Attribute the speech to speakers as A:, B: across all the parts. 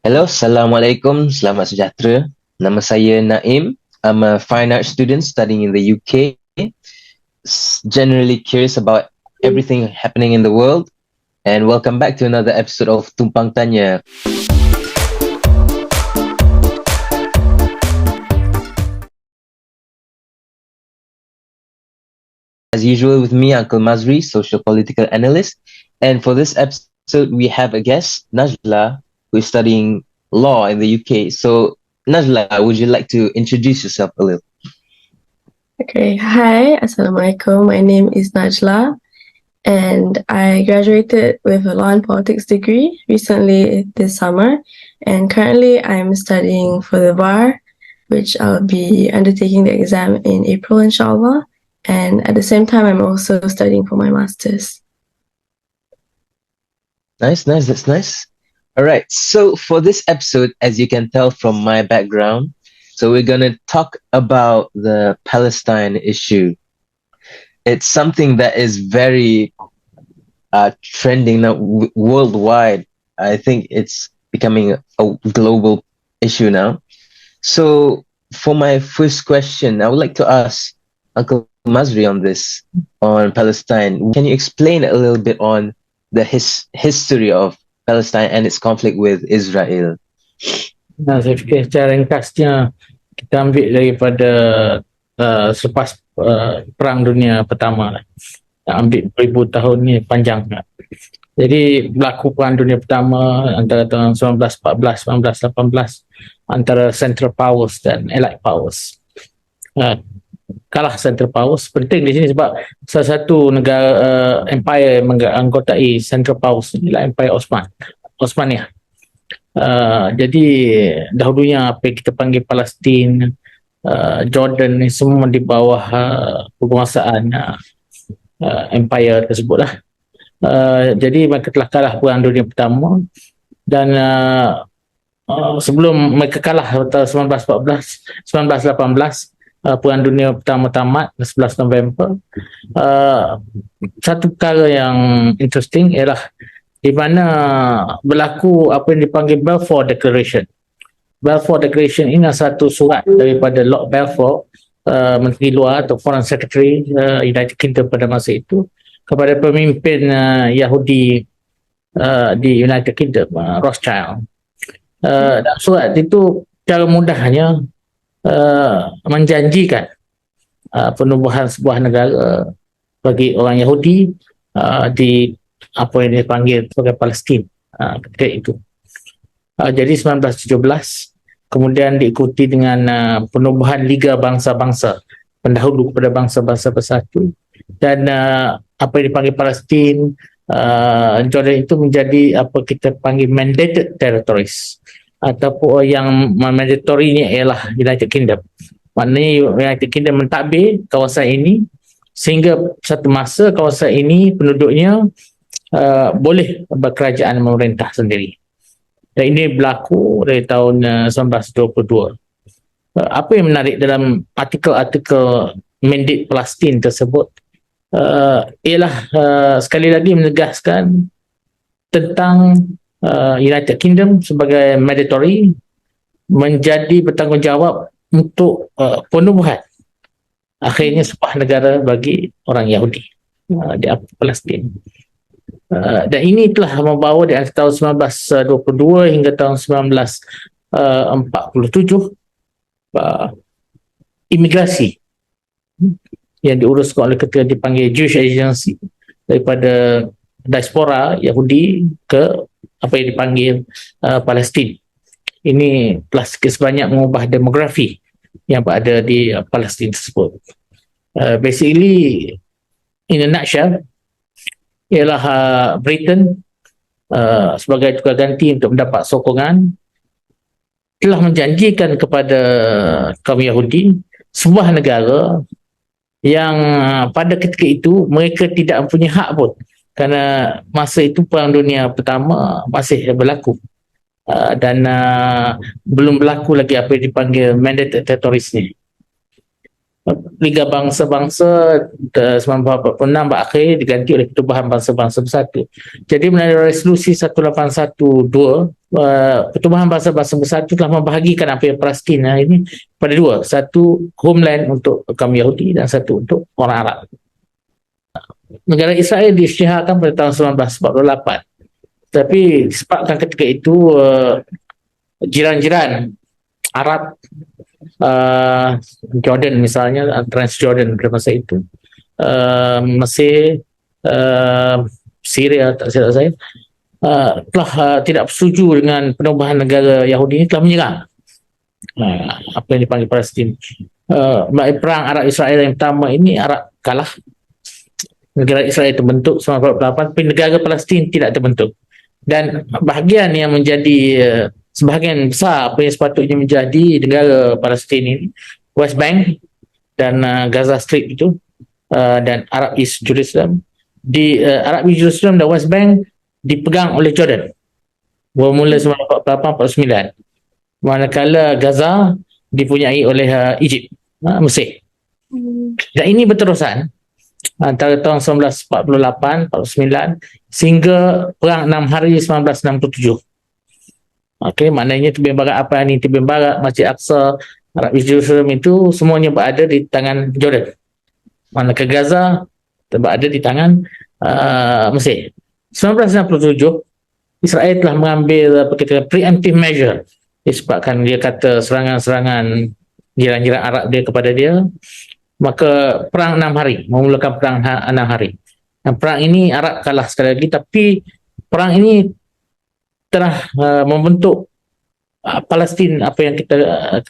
A: Hello, Assalamualaikum, selamat sejahtera. Nama saya Naim. I'm a fine art student studying in the UK, generally curious about everything happening in the world. And welcome back to another episode of Tumpang Tanya. As usual with me, Uncle Mazri, social political analyst. And for this episode, we have a guest, Najla, who is studying law in the UK. So, Najla, would you like to introduce yourself a little?
B: Okay, hi, Assalamualaikum. My name is Najla, and I graduated with a law and politics degree recently this summer. And currently, I'm studying for the bar, which I'll be undertaking the exam in April, inshallah. And at the same time, I'm also studying for my master's.
A: Nice, that's nice. All right, so for this episode, as you can tell from my background, so we're going to talk about the Palestine issue. It's something that is very trending now worldwide. I think it's becoming a global issue now. So for my first question, I would like to ask Uncle Mazri on this, on Palestine. Can you explain a little bit on the history of Palestine and its conflict with Israel?
C: Saya fikir secara ringkasnya kita ambil daripada selepas Perang Dunia Pertama lah. Ambil beribu tahun ni panjang lah. Jadi berlaku Perang Dunia Pertama antara tahun 1914, 1918 antara Central Powers dan Allied Powers. Kalah Central Powers. Penting di sini sebab salah satu negara empire yang menganggotai Central Powers ialah Empire Osmaniyah. Jadi dahulunya apa yang kita panggil Palestin, Jordan ni semua di bawah penguasaan empire tersebut lah. Jadi mereka telah kalah Perang Dunia Pertama dan sebelum mereka kalah tahun 1914, 1918 Perang Dunia Pertama tamat 11 November. Satu perkara yang interesting ialah di mana berlaku apa yang dipanggil Balfour Declaration. Balfour Declaration ini adalah satu surat daripada Lord Balfour, Menteri Luar atau Foreign Secretary United Kingdom pada masa itu, kepada pemimpin Yahudi di United Kingdom, Rothschild. Dan surat itu secara mudahnya menjanjikan penubuhan sebuah negara bagi orang Yahudi di apa yang dipanggil sebagai Palestin ketika itu. Jadi 1917 kemudian diikuti dengan penubuhan Liga Bangsa-Bangsa pendahulu kepada bangsa-bangsa bersatu, dan apa yang dipanggil Palestin, Jordan itu menjadi apa kita panggil mandated territories, ataupun yang mandatorinya ialah United Kingdom. Maknanya United Kingdom mentadbir kawasan ini sehingga satu masa kawasan ini penduduknya boleh berkerajaan memerintah sendiri. Dan ini berlaku dari tahun 1922. Apa yang menarik dalam artikel-artikel mandate Palestin tersebut ialah sekali lagi menegaskan tentang United Kingdom sebagai mandatory menjadi bertanggungjawab untuk penubuhan akhirnya sebuah negara bagi orang Yahudi di Palestin. Dan ini telah membawa di tahun 1922 hingga tahun 1947 imigrasi yang diuruskan oleh ketika dipanggil Jewish Agency daripada diaspora Yahudi ke apa yang dipanggil Palestin. Ini telah sikit sebanyak mengubah demografi yang berada di Palestin tersebut. Basically, in a nutshell, ialah Britain sebagai tukar ganti untuk mendapat sokongan telah menjanjikan kepada kaum Yahudi sebuah negara yang pada ketika itu mereka tidak mempunyai hak pun, kerana masa itu Perang Dunia Pertama masih berlaku dan belum berlaku lagi apa yang dipanggil mandated territories ni. Liga Bangsa-Bangsa 1946 berakhir diganti oleh Pertubuhan Bangsa-Bangsa Bersatu. Jadi melalui resolusi 1812, Pertubuhan Bangsa-Bangsa Bersatu telah membahagikan apa yang Palestin ini pada dua, satu homeland untuk kaum Yahudi dan satu untuk orang Arab. Negara Israel diisytiharkan pada tahun 1948, tapi disebabkan ketika itu jiran-jiran Arab, Jordan misalnya, Transjordan pada masa itu, Mesir, Syria, tak silap saya, telah tidak bersetuju dengan penubuhan negara Yahudi ini, telah menyerang apa yang dipanggil Palestin. Perang Arab Israel yang pertama ini, Arab kalah, negara Israel terbentuk 1948, tapi negara Palestin tidak terbentuk. Dan bahagian yang menjadi sebahagian besar apa yang sepatutnya menjadi negara Palestin ini, West Bank dan Gaza Strip itu, dan Arab East Jerusalem, di Arab East Jerusalem dan West Bank dipegang oleh Jordan bermula 1948-49, manakala Gaza dipunyai oleh Egypt, Mesir. Dan ini berterusan antara tahun 1948-49 sehingga perang 6 hari 1967. Okey, maknanya tebing barat apa ni, tebing barat, Masjid Aqsa, Arab East Jerusalem itu semuanya berada di tangan Jordan, manakala Gaza berada di tangan Mesir. 1967 Israel telah mengambil apa kita preemptive measure, disebabkan dia kata serangan-serangan jiran-jiran Arab dia kepada dia, maka perang 6 hari, memulakan perang 6 hari. Dan perang ini Arab kalah sekali lagi, tapi perang ini telah membentuk Palestin apa yang kita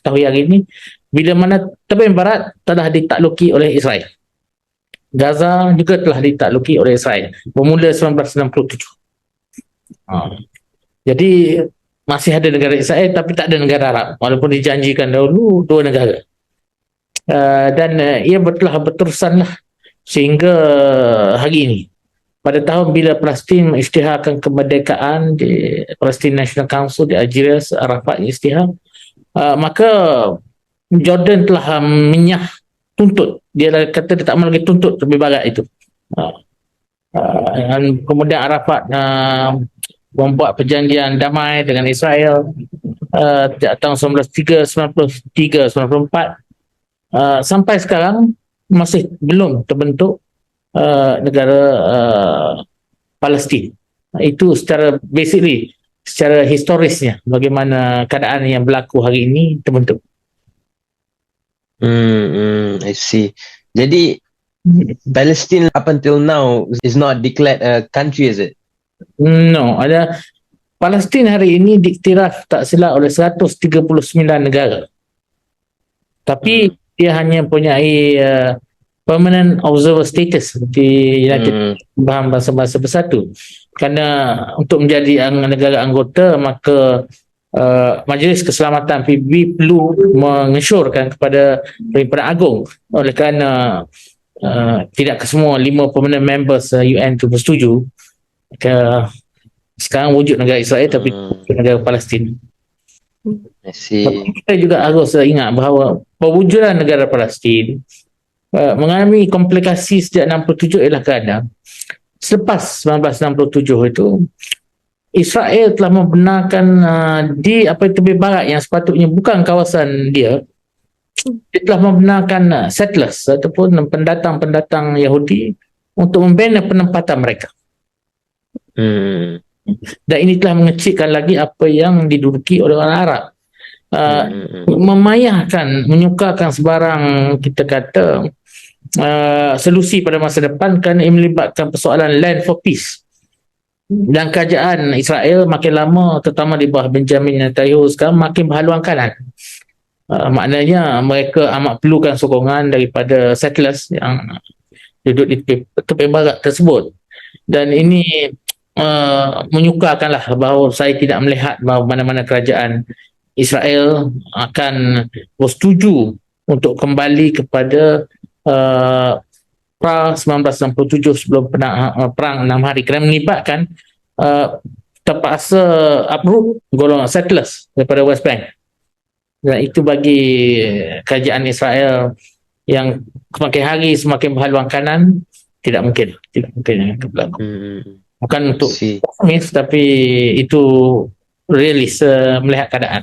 C: ketahui hari ini, bila mana tebing barat telah ditakluki oleh Israel. Gaza juga telah ditakluki oleh Israel bermula 1967. Jadi masih ada negara Israel tapi tak ada negara Arab, walaupun dijanjikan dahulu dua negara. Dan ia telah berterusanlah sehingga hari ini. Pada tahun bila Palestin mengisytiharkan kemerdekaan di Palestine National Council di Algiers, Arafat isytihar, maka Jordan telah tuntut. Dia kata dia tak mahu lagi tuntut tepi barat itu. Dan kemudian Arafat membuat perjanjian damai dengan Israel tahun 1993-94. Sampai sekarang masih belum terbentuk negara Palestin. Itu secara basically, secara historisnya bagaimana keadaan yang berlaku hari ini terbentuk.
A: I see. Jadi Palestine up until now is not declared a country, is it?
C: No, ada Palestin hari ini diiktiraf tak silap oleh 139 negara. Tapi dia hanya mempunyai permanent observer status di United Bangsa-Bangsa Bersatu. Kerana untuk menjadi negara anggota, maka Majlis Keselamatan PBB perlu mengesyorkan kepada Perhimpunan Agung, oleh kerana tidak kesemua 5 permanent members UN itu bersetuju. Sekarang wujud negara Israel tapi negara Palestin. Kita juga harus ingat bahawa pewujudan negara Palestin mengalami komplikasi sejak 67 ialah kerana selepas 1967 itu Israel telah membenarkan di apa itu tepi barat yang sepatutnya bukan kawasan dia, dia telah membenarkan settlers ataupun pendatang-pendatang Yahudi untuk membina penempatan mereka. Dan ini telah mengecilkan lagi apa yang diduduki oleh orang Arab. Memayahkan, menyukarkan sebarang kita kata solusi pada masa depan kerana ini melibatkan persoalan land for peace. Dan kerajaan Israel makin lama, terutama di bawah Benjamin Netanyahu sekarang, makin berhaluan kanan. Maknanya mereka amat perlukan sokongan daripada settlers yang duduk di tepi barat tersebut. Dan ini menyukarkanlah bahawa saya tidak melihat bahawa mana-mana kerajaan Israel akan bersetuju untuk kembali kepada pra 1967 sebelum perang 6 hari, kerana melibatkan terpaksa uproot golongan settlers daripada West Bank. Dan itu bagi kerajaan Israel yang semakin hari semakin berhaluan kanan, tidak mungkin yang akan berlaku. Bukan untuk pesimis, tapi itu realis melihat keadaan.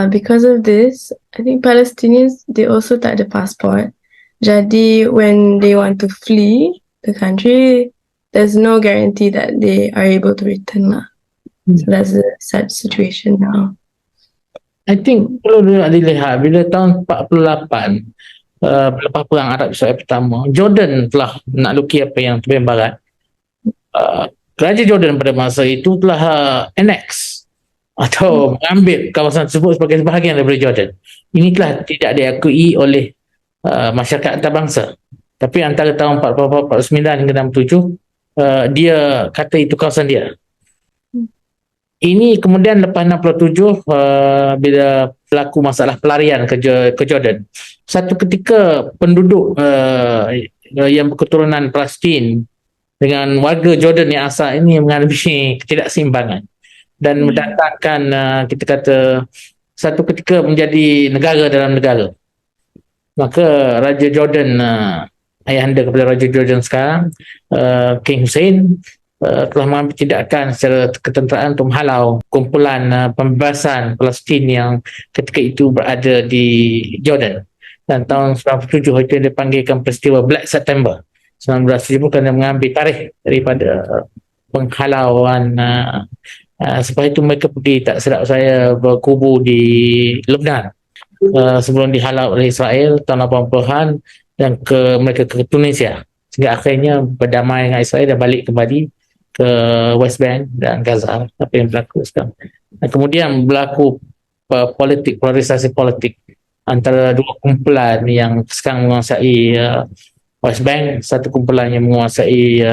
B: Because of this, I think Palestinians, they also tak ada passport. Jadi when they want to flee the country, there's no guarantee that they are able to return lah. So that's the sad situation now.
C: I think perlu dilihat bila tahun 48 lepas perang Arab Israel pertama, Jordan telah menakluki apa yang tepian barat. Raja Jordan pada masa itu telah annex atau mengambil kawasan tersebut sebagai bahagian daripada Jordan. Ini telah tidak diakui oleh masyarakat antarabangsa. Tapi antara tahun 49 hingga 67, dia kata itu kawasan dia. Ini kemudian lepas 67, bila berlaku masalah pelarian ke Jordan, satu ketika penduduk yang berketurunan Palestin dengan warga Jordan yang asal ini mengalami ketidakseimbangan dan mendatangkan kita kata satu ketika menjadi negara dalam negara. Maka Raja Jordan, ayahanda kepada Raja Jordan sekarang, King Hussein, telah mengambil tindakan secara ketenteraan untuk menghalau kumpulan pembebasan Palestin yang ketika itu berada di Jordan. Dan tahun 97 itu yang dipanggilkan peristiwa Black September 1970 kerana mengambil tarikh daripada penghalauan. Sebab itu mereka pergi, tak silap saya, berkubu di Lebanon sebelum dihalau oleh Israel tahun 80-an dan mereka ke Tunisia sehingga akhirnya berdamai dengan Israel dan balik kembali ke West Bank dan Gaza, apa yang berlaku sekarang. Dan kemudian berlaku polarisasi politik antara dua kumpulan yang sekarang menguasai West Bank, satu kumpulan yang menguasai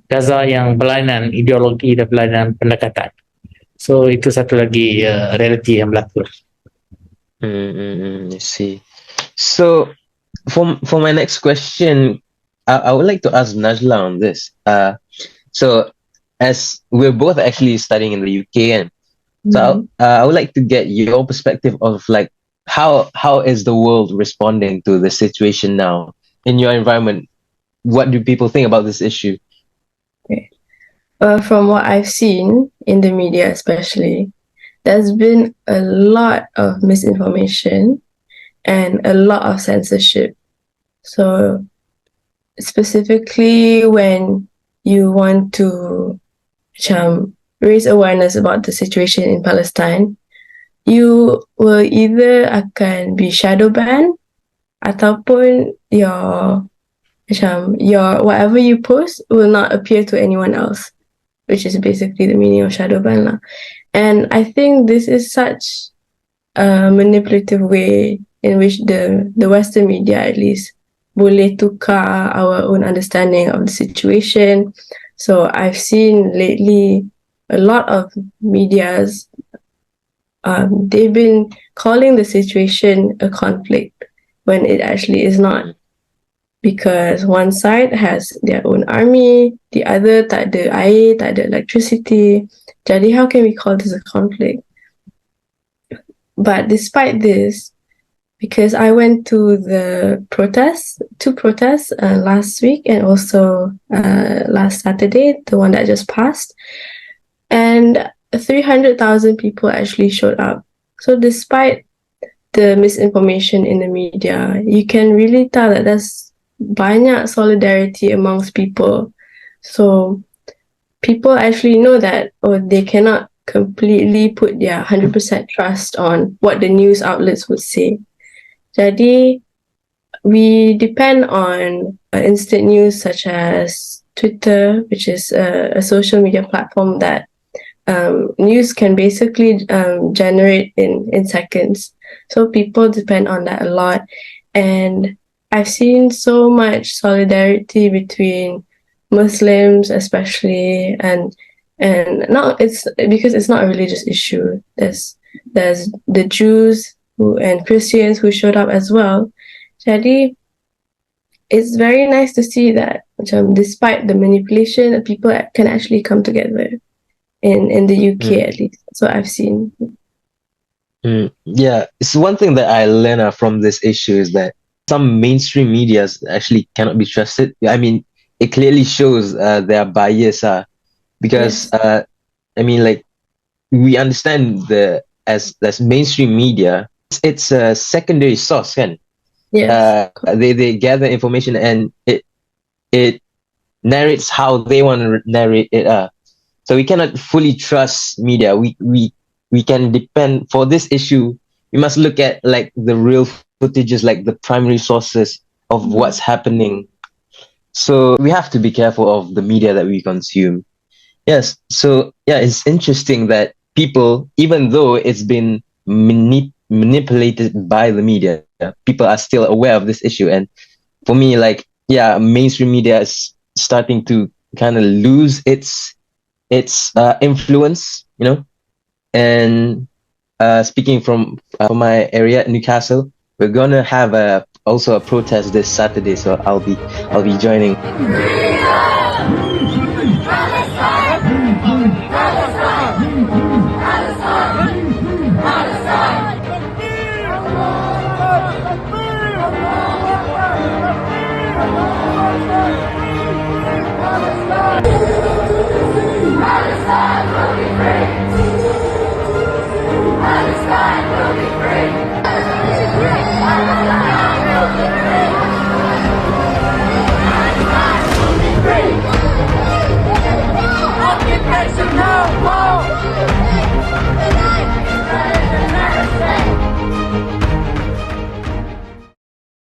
C: Gaza yang berlainan ideologi dan berlainan pendekatan. So itu satu lagi realiti yang berlaku.
A: I see. So for my next question, I would like to ask Najla on this. So as we're both actually studying in the UK, and so I would like to get your perspective of like how is the world responding to the situation now in your environment? What do people think about this issue?
B: Okay. From what I've seen in the media especially, there's been a lot of misinformation and a lot of censorship. So specifically when you want to raise awareness about the situation in Palestine, you will either akan be shadow banned ataupun your whatever you post will not appear to anyone else, which is basically the meaning of shadow ban lah. And I think this is such a manipulative way in which the Western media at least boleh tukar our own understanding of the situation. So I've seen lately a lot of medias, they've been calling the situation a conflict when it actually is not. Because one side has their own army, the other tak ada air, tak ada electricity. Jadi how can we call this a conflict? But despite this, because I went to two protests last week and also last Saturday, the one that just passed, and 300,000 people actually showed up. So despite the misinformation in the media, you can really tell that there's banyak solidarity amongst people. So people actually know that they cannot completely put their 100% trust on what the news outlets would say. Jadi, we depend on instant news such as Twitter, which is a social media platform that news can basically generate in seconds. So people depend on that a lot. And I've seen so much solidarity between Muslims especially and not it's because it's not a religious issue. There's the Jews and Christians who showed up as well. Jadi it's very nice to see that despite the manipulation, people can actually come together in the UK at least. So I've seen.
A: Yeah, it's one thing that I learned from this issue is that some mainstream medias actually cannot be trusted. I mean, it clearly shows their bias, because
B: Yes.
A: I mean, like, we understand as mainstream media, it's a secondary source, kan?
B: Yes.
A: They gather information and it narrates how they want to narrate it. So we cannot fully trust media. We can depend for this issue. We must look at like the real footages, like the primary sources of what's happening. So we have to be careful of the media that we consume. Yes. So yeah, it's interesting that people, even though it's been manipulated by the media, people are still aware of this issue. And for me, like, yeah, mainstream media is starting to kind of lose its influence, you know. And speaking from my area, Newcastle, we're gonna have a also a protest this Saturday, so I'll be joining.
D: Palestine!